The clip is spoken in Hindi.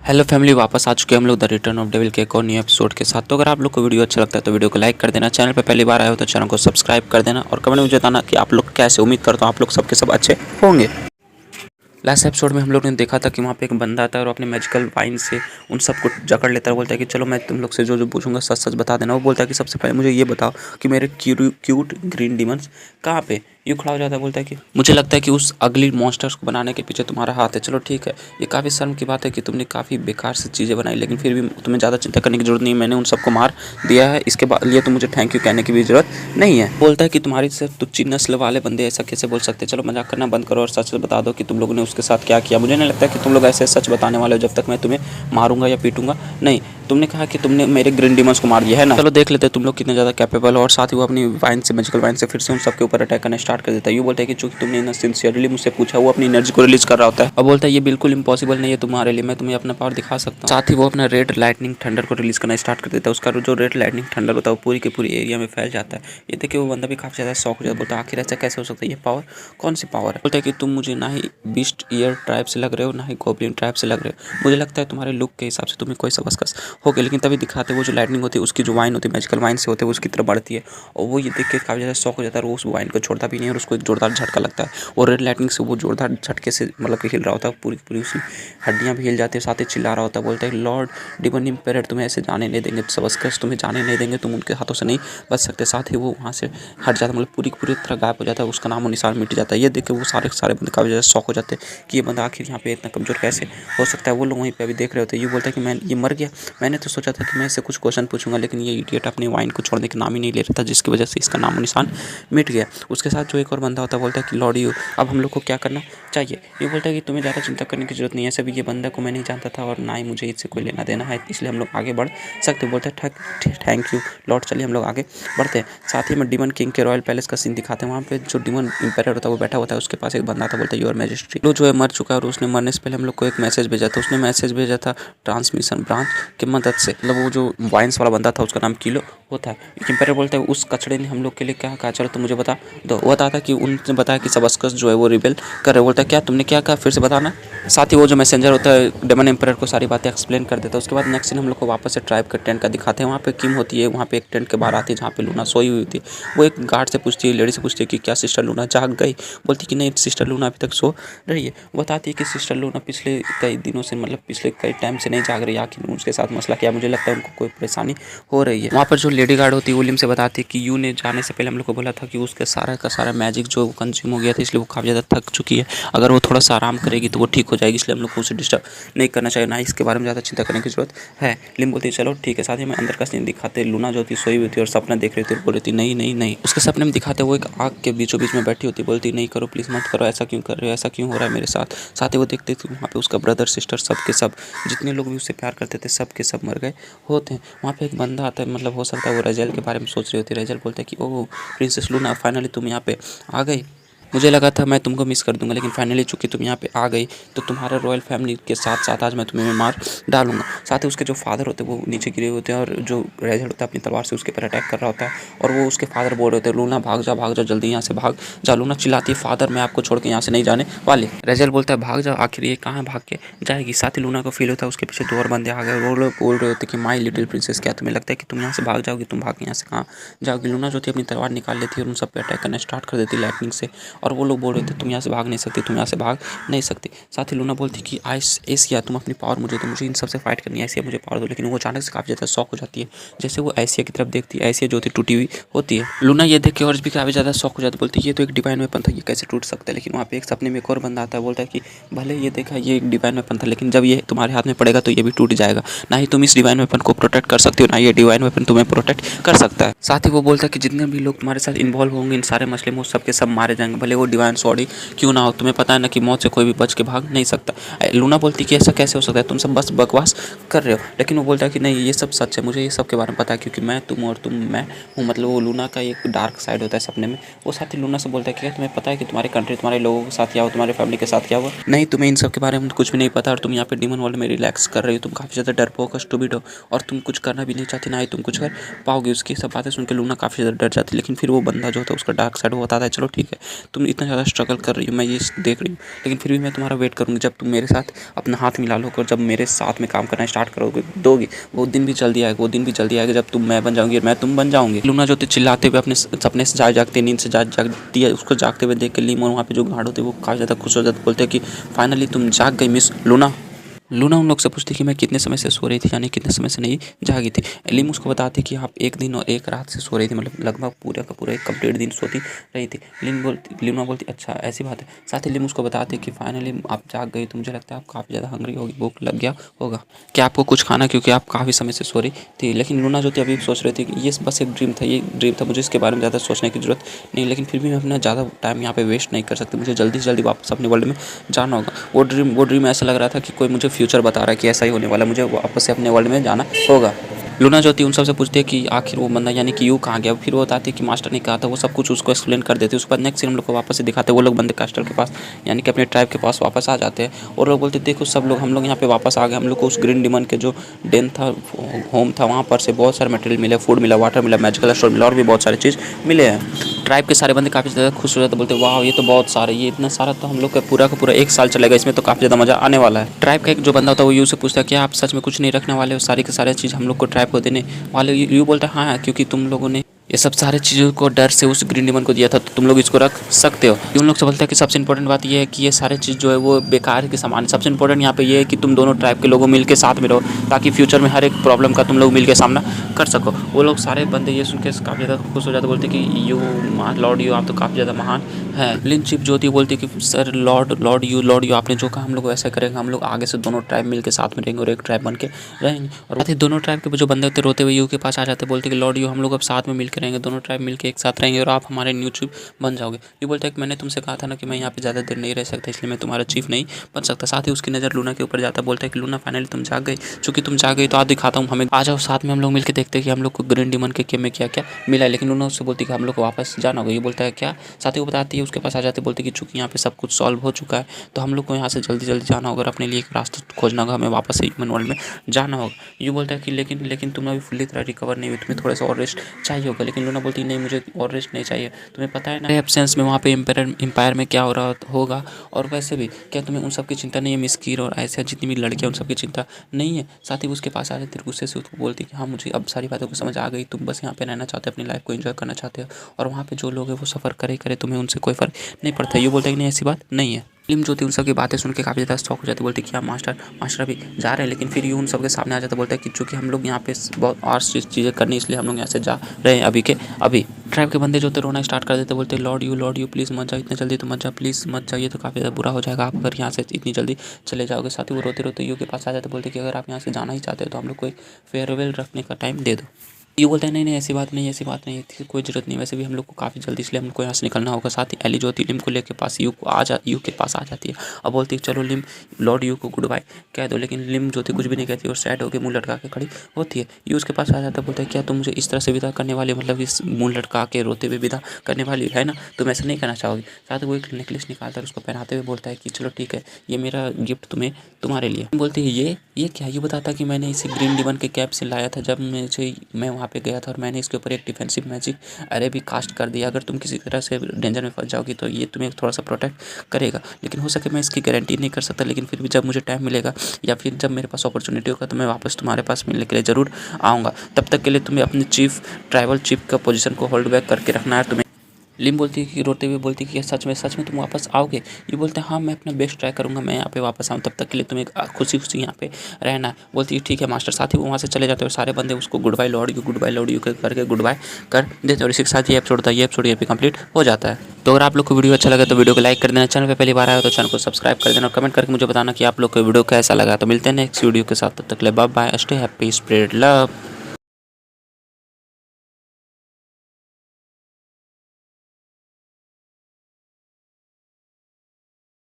हेलो फैमिली, वापस आ चुके हैं हम लोग द रिटर्न ऑफ डेविल के एक और न्यू एपिसोड के साथ। तो अगर आप लोग को वीडियो अच्छा लगता है तो वीडियो को लाइक कर देना, चैनल पे पहली बार आए हो तो चैनल को सब्सक्राइब कर देना और कमेंट में मुझे बताना कि आप लोग कैसे। उम्मीद करता हूँ आप लोग सबके सब अच्छे होंगे। लास्ट एपिसोड में हम लोग ने देखा था कि वहाँ पे एक बंदा आता है और अपने मैजिकल वाइन से उन सबको जकड़ लेता है। बोलता है कि चलो मैं तुम लोग से जो जो पूछूंगा सच सच बता देना। वो बोलता है कि सबसे पहले मुझे ये बताओ कि मेरे क्यूट ग्रीन डिमंस कहाँ पे। यूँ खड़ा हो जाता है, बोलता है कि मुझे लगता है कि उस अगली मॉन्स्टर्स को बनाने के पीछे तुम्हारा हाथ है। चलो ठीक है, ये काफ़ी शर्म की बात है कि तुमने काफ़ी बेकार से चीज़ें बनाई, लेकिन फिर भी तुम्हें ज़्यादा चिंता करने की जरूरत नहीं है। मैंने उन सबको मार दिया है, इसके बाद लिए तो मुझे थैंक यू कहने की भी जरूरत नहीं है। बोलता है कि तुम्हारी सिर्फ तुच्ची नस्ल वाले बंदे ऐसा कैसे बोल सकते हैं। चलो मजाक करना बंद करो और सच बता दो कि तुम लोगों ने उसके साथ क्या किया। मुझे नहीं लगता कि तुम लोग ऐसे सच बताने वाले हो जब तक मैं तुम्हें मारूंगा या पीटूंगा नहीं। तुमने कहा कि तुमने मेरे ग्रीन डिमंस को मार दिया है ना। चलो देख लेते तुम लोग कितने ज़्यादा कैपेबल हो। और साथ ही वो अपनी वाइन से, मैजिकल वाइन से फिर से उन सबके ऊपर अटैक करना स्टार्ट कर देता है। ये बोलता है कि चूंकि तुमने ना सिंसियरली मुझसे पूछा, वो अपनी एनर्जी को रिलीज कर रहा होता है और बोलता है ये बिल्कुल इंपॉसिबल नहीं है तुम्हारे लिए, मैं तुम्हें अपना पावर दिखा सकता हूँ। साथ ही वो अपना रेड लाइटनिंग थंडर को रिलीज करना स्टार्ट कर देता है। उसका जो रेड लाइटनिंग थंडर होता है वो पूरी के पूरी एरिया में फैल जाता है। ये देखिए वो बंदा भी काफ़ी ज़्यादा शॉक हो जाता है। बोलता है आखिर ऐसा कैसे हो सकता है, ये पावर कौन सी पावर है। बोलता है कि तुम मुझे ना ही बीस्ट ईयर ट्राइब से लग रहे हो ना ही गॉब्लिन ट्राइब से लग रहे हो। मुझे लगता है तुम्हारे लुक के हिसाब से तुम्हें कोई सबकस हो गया। लेकिन तभी दिखाते वो जो लाइटनिंग होती है उसकी जो वाइन होती है मैजिकल वाइन से होते है उसकी तरफ बढ़ती है और वो ये देख के काफ़ी ज़्यादा शॉक हो जाता है। और वो उस वाइन को छोड़ता भी नहीं है और उसको एक जोरदार झटका लगता है और रेड लाइटनिंग से वो जोरदार झटके से मतलब कि हिल रहा होता है। पूरी पूरी उसकी हड्डियाँ भी हिल जाती है, साथ ही चिल्ला रहा होता है। बोलता है लॉर्ड डिमन इम्पेरर तुम्हें ऐसे जाने नहीं देंगे, सबकस तुम्हें जाने नहीं देंगे, तुम उनके हाथों से नहीं बच सकते। साथ ही वो वहाँ से हट जाता है, मतलब पूरी तरह गायब हो जाता है। उसका नामो निशान मिट जाता है। ये देख के वो सारे बंदे काफ़ी ज़्यादा शॉक हो जाते हैं कि ये बंदा आखिर यहाँ पे इतना कमज़ोर कैसे हो सकता है। वो लोग वहीं पे अभी देख रहे होते हैं। ये बोलता है कि मैं ये मर गया। मैंने तो सोचा था कि मैं इससे कुछ क्वेश्चन पूछूंगा, लेकिन ये इडियट अपने वाइन को छोड़ने का नाम ही नहीं ले रहा था, जिसकी वजह से इसका नामो निशान मिट गया। उसके साथ जो एक और बंदा होता है बोलता है कि लॉर्ड यू अब हम लोग को क्या करना चाहिए। ये बोलता है कि तुम्हें ज़्यादा चिंता करने की जरूरत नहीं है। सभी ये बंदा को मैं नहीं जानता था और ना ही मुझे इससे कोई लेना देना है, इसलिए हम लोग आगे बढ़ सकते। बोलता है थैंक यू लॉर्ड, चलिए हम लोग आगे बढ़ते हैं। साथ ही में डिमन किंग के रॉयल पैलेस का सीन दिखाते हैं। वहाँ पे जो डिमन इंपेरर होता है वो बैठा होता है, उसके पास एक बंदा था। बोलता है योर मैजेस्टी, वो जो है मर चुका है और उसने मरने से पहले हम लोग को एक मैसेज भेजा था। उसने मैसेज भेजा था ट्रांसमिशन ब्रांच की मदद से। मतलब वो जो वाइन्स वाला बंदा था उसका नाम किलो होता है। इंपेरर बोलता है उस कचड़े ने हम लोग के लिए क्या कहा, चलो तो मुझे बता दो। वो बताता कि उनने बताया कि सबकस जो है वो रिबेल कर रहे। बोलता है क्या तुमने क्या कहा, फिर से बताना। साथ ही वो जो मैसेंजर होता है डेमन एम्पायर को सारी बातें एक्सप्लेन कर देता है। उसके बाद नेक्स्ट सीन हम लोग को वापस से ट्राइब के टेंट का दिखाते हैं। वहाँ पे किम होती है, वहाँ पे एक टेंट के बाहर आती है जहाँ पे लूना सोई हुई थी। वो एक गार्ड से पूछती है, लेडी से पूछती है कि क्या सिस्टर लूना जाग गई। बोलती कि नहीं सिस्टर लूना अभी तक सो रही है। बताती है कि सिस्टर लूना पिछले कई दिनों से, मतलब पिछले कई टाइम से नहीं जाग रही है। आखिर उसके साथ मसला क्या, मुझे लगता है उनको कोई परेशानी हो रही है। वहाँ पर जो लेडी गार्ड होती है विलियम से बताती है कि यू ने जाने से पहले हम लोग को बोला था कि उसके सारा का सारा मैजिक जो कंज्यूम हो गया था, इसलिए वो काफ़ी ज़्यादा थक चुकी है। अगर वो थोड़ा सा आराम करेगी तो वो ठीक हो जाएगी, इसलिए हम लोग को उसे डिस्टर्ब नहीं करना चाहिए, ना इसके बारे में ज़्यादा चिंता करने की जरूरत है। लिम बोलती है चलो ठीक है। साथ ही में अंदर का सीन दिखाते लूना जो थी सोई हुई थी और सपना देख रही थी, बोल रही थी नहीं नहीं नहीं। उसके सपने में दिखाते वो एक आग के बीचों बीच में बैठी होती, बोलती नहीं करो प्लीज़ मत करो, ऐसा क्यों कर रहे हो, ऐसा क्यों हो रहा है मेरे साथ। साथ ही वो देखते थे वहाँ पे उसका ब्रदर सिस्टर सब के सब जितने लोग भी उससे प्यार करते थे सब के सब मर गए होते हैं। वहाँ पे एक बंदा आता है, मतलब हो सकता है वो रेजल के बारे में सोच रही होती है। रेजल बोलता है कि ओह प्रिंसेस लूना फाइनली तुम यहाँ पे आ गई। मुझे लगा था मैं तुमको मिस कर दूंगा, लेकिन फाइनली चूंकि तुम यहाँ पे आ गई तो तुम्हारे रॉयल फैमिली के साथ साथ आज मैं तुम्हें मार डालूंगा। साथ ही उसके जो फादर होते हैं वो नीचे गिरे होते हैं और जो रेजल होता है अपनी तलवार से उसके ऊपर अटैक कर रहा होता है और वो उसके फादर बोल रहे होते हैं लूना भाग जा जल्दी यहाँ से भाग जा। लूना चिल्लाती है फादर मैं आपको छोड़ के यहाँ से नहीं जाने वाली। रेजल बोलता है भाग जाओ, आखिर ये कहाँ भाग के जाएगी। साथ ही लूना को फील होता है उसके पीछे 2 और बंदे आ गए। वो लोग बोल रहे होते कि माई लिटिल प्रिंसेस क्या तुम्हें लगता है कि तुम यहाँ से भाग जाओगी, तुम भाग यहाँ से कहाँ जाओगी। लूना जो थी अपनी तलवार निकाल लेती है और उन सब पे अटैक करना स्टार्ट कर देती लाइटनिंग से और वो लोग बोल रहे थे तुम यहाँ से भाग नहीं सकती, तुम यहाँ से भाग नहीं सकती। साथ ही लूना बोलती कि एशिया तुम अपनी पावर मुझे दो, मुझे इन सबसे फाइट करनी है, एशिया मुझे पावर दो। लेकिन वो अचानक से काफ़ी ज़्यादा शॉक हो जाती है जैसे वो एशिया की तरफ देखती है। एशिया जो होती टूटी हुई होती है। लूना ये देख के और भी काफ़ी ज़्यादा शॉक हो जाती है, बोलती है ये तो एक डिवाइन वेपन था, ये कैसे टूट सकता है। लेकिन वहाँ पे एक सपने में एक और बंदा आता है, बोलता है कि भले ये देखा ये एक डिवाइन वेपन था, लेकिन जब ये तुम्हारे हाथ में पड़ेगा तो ये भी टूट जाएगा। ना ही तुम इस डिवाइन वेपन को प्रोटेक्ट कर सकते हो, ना ये डिवाइन वेपन तुम्हें प्रोटेक्ट कर सकता है। साथ ही वो बोलता है कि जितने भी लोग तुम्हारे साथ इन्वॉल्व होंगे इन सारे मसले में वो सबके सब मारे जाएंगे, भले वो डिवाइन सॉरी क्यों ना हो। तुम्हें पता है ना कि मौत से कोई भी बच के भाग नहीं सकता। लूना बोलती कि ऐसा कैसे हो सकता है, तुम सब बस बकवास कर रहे हो। लेकिन वो बोलता है कि नहीं ये सब सच है, मुझे ये सब के बारे में पता है क्योंकि मैं तुम और तुम मैं हूँ। मतलब वो लूना का एक डार्क साइड होता है सपने में। वो साथ ही लूना से बोलता है कि क्या तुम्हें पता है कि तुम्हारे कंट्री तुम्हारे लोगों के साथ क्या हो, तुम्हारे फैमिली के साथ क्या हुआ। नहीं तुम्हें इन सब के बारे में कुछ भी नहीं पता और तुम यहाँ पे डिमन वर्ल्ड में रिलैक्स कर रही हो। तुम काफ़ी ज़्यादा डरपोक स्टूपिड हो और तुम कुछ करना भी नहीं चाहती, ना ही तुम कुछ कर पाओगे। उसकी सब बातें सुन के लूना काफ़ी ज़्यादा डर जाती है। लेकिन फिर वो बंदा जो होता है उसका डार्क साइड वो बताता है चलो ठीक है तुम इतना ज़्यादा स्ट्रगल कर रही हो, मैं ये देख रही हूँ, लेकिन फिर भी मैं तुम्हारा वेट करूँगी जब तुम मेरे साथ अपना हाथ मिला लोगे और जब मेरे साथ में काम करना स्टार्ट करोगे दोगे। वो दिन भी जल्दी आएगा, वो दिन भी जल्दी आएगा जब तुम मैं बन जाऊँगी और मैं तुम बन जाऊँगी। लूना जो थी चिल्लाते हुए अपने सपने से जागते, नींद से जागती है, उसको जागते हुए देख के लीम और वहाँ पे जो गार्ड होते वो काफ़ी ज़्यादा खुश हो जाते, बोलते हैं कि फाइनली तुम जाग गई मिस लूना। लूना उन लोग से पूछती कि मैं कितने समय से सो रही थी, यानी कितने समय से नहीं जागी थी। लिम उसको बताती कि आप एक दिन और एक रात से सो रही थी, मतलब लगभग पूरा का पूरा एक कंप्लीट दिन सोती रही थी। लूना बोलती अच्छा ऐसी बात है। साथ ही लिम उसको बताते कि फाइनली आप जाग गई, तो मुझे लगता है आप काफ़ी ज़्यादा हंग्री होगी, भूख लग गया होगा, क्या आपको कुछ खाना, क्योंकि आप काफ़ी समय से सो रही थी। लेकिन लूना जो थी अभी सोच रही थी कि ये बस एक ड्रीम था, ये ड्रीम था, मुझे इसके बारे में ज़्यादा सोचने की जरूरत नहीं, लेकिन फिर भी मैं अपना ज़्यादा टाइम यहाँ पे वेस्ट नहीं कर सकती, मुझे जल्दी से जल्दी वापस अपने वर्ल्ड में जाना होगा। वो ड्रीम ऐसा लग रहा था कि कोई मुझे फ्यूचर बता रहा है कि ऐसा ही होने वाला, मुझे वापस से अपने वर्ल्ड में जाना होगा। लूना जो थी उन सबसे पूछती है कि आखिर वो बंदा यानी कि यू कहाँ गया। फिर वो बताती है कि मास्टर ने कहा था, वो सब कुछ उसको एक्सप्लेन कर देते। उसके बाद नेक्स्ट सीन हम लोग को वापस से दिखाते हैं, वो लोग बंदे कास्टर के पास यानी कि अपने ट्राइब के पास वापस आ जाते हैं और लोग बोलते देखो सब लोग हम लोग यहाँ पे वापस आ गए, हम लोग को उस ग्रीन डिमन के जो डेन था, होम था, वहाँ पर से बहुत सारे मटेरियल मिले, फूड मिला, वाटर मिला, मैजिकल स्टोर मिला और भी बहुत सारी चीज़ मिले हैं। ट्राइब के सारे बंदे काफ़ी ज़्यादा खुश हो जाते, बोलते वाह ये तो बहुत सारे, ये इतना सारा तो हम लोग का पूरा एक साल चलेगा, इसमें तो काफ़ी ज़्यादा मज़ा आने वाला है। ट्राइब का एक जो बंदा होता है वो यू से पूछता है कि आप सच में कुछ नहीं रखने वाले हो, सारी की सारी चीज़ हम लोग को ट्राइब को देने वाले। यू बोलता है हाँ, क्योंकि तुम लोगों ने ये सब सारे चीज़ों को डर से उस ग्रीन डिमन को दिया था, तो तुम लोग इसको रख सकते हो। उन लोग से बोलता है कि सबसे इंपॉर्टेंट बात ये है कि ये सारे चीज़ जो है वो बेकार के सामान है, सबसे इंपॉर्टेंट यहाँ पे ये है कि तुम दोनों ट्राइब के लोगों मिल के साथ में रहो, ताकि फ्यूचर में हर एक प्रॉब्लम का तुम लोग मिल के सामना कर सको। वो लोग सारे बंदे ये सुन के काफ़ी ज़्यादा खुश हो जाते, बोलते कि यू लॉर्ड यू आप तो काफ़ी ज़्यादा महान है। लिन चिप जो थी बोलती कि सर लॉर्ड यू आपने जो कहा हम लोग वैसा करेंगे, हम लोग आगे से दोनों ट्राइब मिल के साथ में रहेंगे और एक ट्राइब बन के रहेंगे। और दोनों ट्राइब के जो बंदे होते रोते हुए यू के पास आ जाते, बोलते कि लॉर्ड यू हम लोग अब साथ में मिल के रहेंगे, दोनों ट्राइब मिल के एक साथ रहेंगे और आप हमारे न्यू चीफ बन जाओगे। ये बोलता है कि मैंने तुमसे कहा था ना कि मैं यहाँ पे ज़्यादा देर नहीं रह सकता, इसलिए मैं तुम्हारा चीफ नहीं बन सकता। साथ ही उसकी नज़र लूना के ऊपर जाता, बोलता है कि लूना फाइनली तुम जाग गई, चूँकि तुम जाग गई तो आज दिखाता हूँ, हमें आ जाओ साथ में हम लोग मिलकर देखते हैं कि हम लोग को ग्रीन डिमन के गेम में क्या क्या मिला है। लेकिन लूना उससे बोलती कि हम लोग को वापस जाना होगा। ये बोलता है क्या, साथ ही वो बताती है उसके पास आ जाते, बोलती कि चूँकि यहाँ पे सब कुछ सॉल्व हो चुका है तो हम लोग को यहाँ से जल्दी जल्दी जाना होगा और अपने लिए एक रास्ता खोजना होगा, हमें वापस से ह्यूमन वर्ल्ड में जाना होगा। ये बोलता है कि लेकिन तुम अभी फुल्ली तरह रिकवर नहीं हुई, तुम्हें थोड़ा सा और रेस्ट चाहिए होगा। लेकिन लूना बोलती नहीं, मुझे और रेस्ट नहीं चाहिए, तुम्हें पता है ना एब्सेंस में वहाँ पे एम्पायर में क्या हो रहा होगा, और वैसे भी क्या तुम्हें उन सब की चिंता नहीं है, मिस्कीर और ऐसे जितनी भी लड़कियाँ उन सब की चिंता नहीं है। साथ ही उसके पास आ जाते गुस्से से उसको बोलती कि हाँ मुझे अब सारी बातों को समझ आ गई, तुम बस यहाँ पे रहना चाहते हो, अपनी लाइफ को एंजॉय करना चाहते हो और वहाँ पे जो लोग हैं वो सफ़र करे तुम्हें उनसे कोई फ़र्क नहीं पड़ता। ये बोलता है कि नहीं ऐसी बात नहीं है। लिम जो थी उन सब की बातें सुन के काफ़ी ज़्यादा शॉक हो जाती, बोलती कि हाँ मास्टर अभी जा रहे हैं। लेकिन फिर यूँ उन सब के सामने आ जाता, बोलता है कि चूँकि हम लोग यहाँ पे बहुत और चीज़ें करनी, इसलिए हम लोग यहाँ से जा रहे हैं अभी के अभी। ट्राइब के बंदे जो थे रोना स्टार्ट कर देते, बोलते लॉर्ड यू प्लीज़ मत जाओ, इतने जल्दी तो मत जाओ, प्लीज़ मत जाइए, तो काफ़ी ज़्यादा बुरा हो जाएगा आप अगर यहाँ से इतनी जल्दी चले जाओगे। साथ ही वो रोते यू के पास आ जाते, बोलते कि अगर आप यहाँ से जाना ही चाहते हो तो हम लोग को एक फेयरवेल रखने का टाइम दे दो। ये बोलता है नहीं ऐसी बात नहीं है, कोई ज़रूरत नहीं, वैसे भी हम लोग को काफ़ी जल्दी, इसलिए हमको यहाँ से निकलना होगा। साथ ही एली जो होती है लिम को लेके पास यू के पास आ जाती है। अब बोलती है चलो लिम लॉर्ड यू को गुड बाय कह दो, लेकिन लिम जो थी कुछ भी नहीं कहती और सैड होकर मुँह लटका के खड़ी होती है। यू उसके पास आ जाता है, बोलता है क्या तुम मुझे इस तरह से विदा करने वाली, मतलब इस मुँह लटका के रोते हुए विदा करने वाली है ना, तुम ऐसा नहीं करना चाहोगी। साथ ही वो एक नेकलेस निकालता है उसको पहनाते हुए बोलता है कि चलो ठीक है, ये मेरा गिफ्ट तुम्हारे लिए। बोलती है ये क्या। ये बताता कि मैंने इसे ग्रीन डिमन के कैप से लाया था जब मैं वहाँ पे गया था, और मैंने इसके ऊपर एक डिफेंसिव मैजिक अरे भी कास्ट कर दिया। अगर तुम किसी तरह से डेंजर में फंस जाओगी तो ये तुम्हें थोड़ा सा प्रोटेक्ट करेगा, लेकिन हो सके मैं इसकी गारंटी नहीं कर सकता, लेकिन फिर भी जब मुझे टाइम मिलेगा या फिर जब मेरे पास अपॉर्चुनिटी होगा तो मैं वापस तुम्हारे पास मिलने के लिए ज़रूर आऊँगा। तब तक के लिए तुम्हें अपने ट्राइबल चीफ का पोजीशन को होल्ड बैक करके रखना है तुम्हें। लिम बोलती है कि रोते हुए बोलती है कि सच में तुम वापस आओगे। ये बोलते हैं हाँ मैं अपना बेस्ट ट्राई करूँगा, मैं यहाँ पे वापस आऊँ, तब तक के लिए तुम्हें खुशी यहाँ पे रहना है। बोलती है ठीक है मास्टर। साथ ही वो वहाँ से चले जाते हैं और सारे बंदे उसको गुड बाय लॉर्ड यू करके गुड बाय कर देते हैं। और इसी के साथ ये एपिसोड था, ये एपिसोड ये भी कंप्लीट हो जाता है। तो अगर आप लोग को वीडियो अच्छा लगा तो वीडियो को लाइक कर देना, चैनल पर पहली बार आया हो तो चैनल को सब्सक्राइब कर देना और कमेंट करके मुझे बताना कि आप लोग को वीडियो कैसा लगा। तो मिलते हैं नेक्स्ट वीडियो के साथ, तब तक के लिए bye bye, stay happy, spread love.